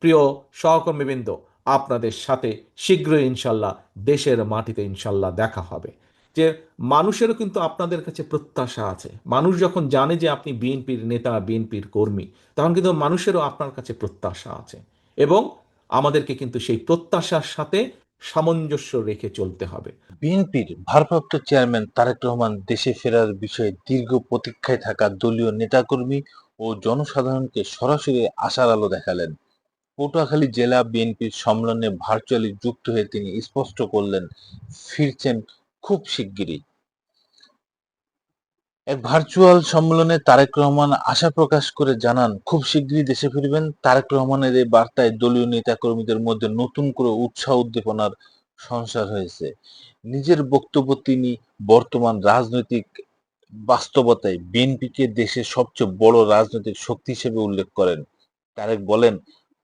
প্রিয় সহকর্মীবৃন্দ, আপনাদের সাথে শীঘ্রই ইনশাল্লাহ দেশের মাটিতে ইনশাল্লাহ দেখা হবে। যে মানুষেরও কিন্তু আপনাদের কাছে প্রত্যাশা আছে। মানুষ যখন জানে যে আপনি বিএনপির নেতা, বিএনপির কর্মী, তখন কিন্তু মানুষেরও আপনার কাছে প্রত্যাশা আছে। এবং আমাদেরকে কিন্তু সেই প্রত্যাশার সাথে সামঞ্জস্য রেখে চলতে হবে। বিএনপির ভারপ্রাপ্ত চেয়ারম্যান তারেক রহমান দেশে ফেরার বিষয়ে দীর্ঘ প্রতীক্ষায় থাকা দলীয় নেতাকর্মী ও জনসাধারণকে সরাসরি আশার আলো দেখালেন। পটুয়াখালী জেলা বিএনপির সম্মেলনে ভার্চুয়ালি যুক্ত হয়ে তিনি স্পষ্ট করলেন, ফিরছেন খুব শিগগিরই। এক ভার্চুয়াল সম্মেলনে তারেক রহমান আশা প্রকাশ করে জানান, খুব শিগগিরই দেশে ফিরবেন। তারেক রহমানের এই বার্তায় দলীয় নেতাকর্মীদের মধ্যে নতুন করে উৎসাহ উদ্দীপনার সঞ্চার হয়েছে। নিজের বক্তব্য তিনি বর্তমান রাজনৈতিক বাস্তবতায় বিএনপিকে দেশের সবচেয়ে বড় রাজনৈতিক শক্তি হিসেবে উল্লেখ করেন। তারেক বলেন,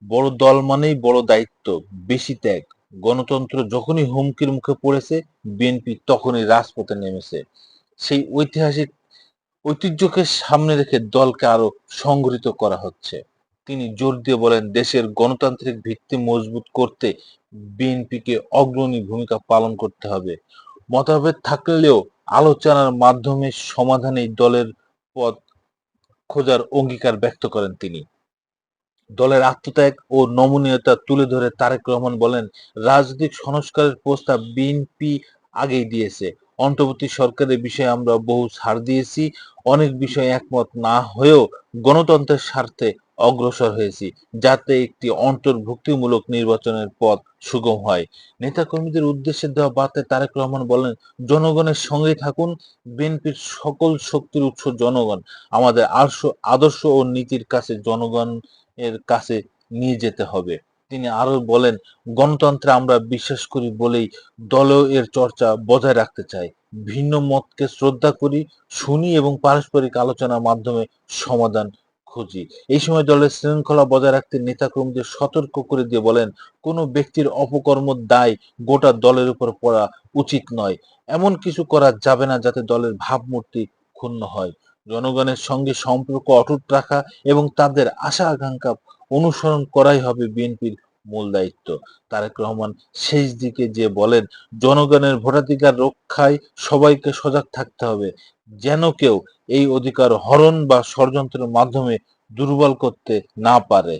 বড় দল মানেই বড় দায়িত্ব, বেশি ত্যাগ। গণতন্ত্র যখনই হুমকির মুখে পড়েছে, বিএনপি তখনই রাজপথে নেমেছে। সেই ঐতিহাসিক ঐতিহ্যকে সামনে রেখে দলকে আরো সংগঠিত করা হচ্ছে। তিনি জোর দিয়ে বলেন, দেশের গণতান্ত্রিক ভিত্তি মজবুত করতে বিএনপিকে অগ্রণী ভূমিকা পালন করতে হবে। মতভেদ থাকলেও আলোচনার মাধ্যমে সমাধানেই দলের পথ খোঁজার অঙ্গীকার ব্যক্ত করেন তিনি। দলের আত্মত্যাগ ও নমনীয়তা তুলে ধরে তারেক রহমান বলেন, রাজনৈতিক সংস্কারের প্রস্তাব বিএনপি আগেই দিয়েছে। অন্তর্বর্তী সরকারের বিষয়ে আমরা বহু ছাড় দিয়েছি। অনেক বিষয়ে একমত না হয়েও গণতন্ত্রের স্বার্থে অগ্রসর হয়েছি, যাতে একটি অন্তর্ভুক্তিমূলক নির্বাচনের পথ সুগম হয়। নেতাকর্মীদের উদ্দেশ্যে দেওয়া বার্তায় তারেক রহমান বলেন, জনগণের সঙ্গেই থাকুন। বিএনপির সকল শক্তির উৎস জনগণ। আমাদের আদর্শ ও নীতির কাছে জনগণ এর কাছে নিয়ে যেতে হবে। তিনি আরো বলেন, গণতন্ত্রে আমরা বিশ্বাস করি বলেই দলেও এর চর্চা বজায় রাখতে চাই। ভিন্ন মতকে শ্রদ্ধা করি, শুনি এবং পারস্পরিক আলোচনার মাধ্যমে সমাধান খুঁজি। এই সময় দলের শৃঙ্খলা বজায় রাখতে নেতাকর্মীদের সতর্ক করে দিয়ে বলেন, কোনো ব্যক্তির অপকর্মের দায় গোটা দলের উপর পড়া উচিত নয়। এমন কিছু করা যাবে না যাতে দলের ভাবমূর্তি ক্ষুণ্ণ হয়। জনগণের সঙ্গে সম্পর্ক অটুট রাখা এবং তাদের আশা আকাঙ্ক্ষা অনুসরণ করাই হবে বিএনপির মূল দায়িত্ব। তারেক রহমান শেষ দিকে যে বলেন, জনগণের ভোটাধিকার রক্ষায় সবাইকে সজাগ থাকতে হবে, যেন কেউ এই অধিকার হরণ বা ষড়যন্ত্রের মাধ্যমে দুর্বল করতে না পারে।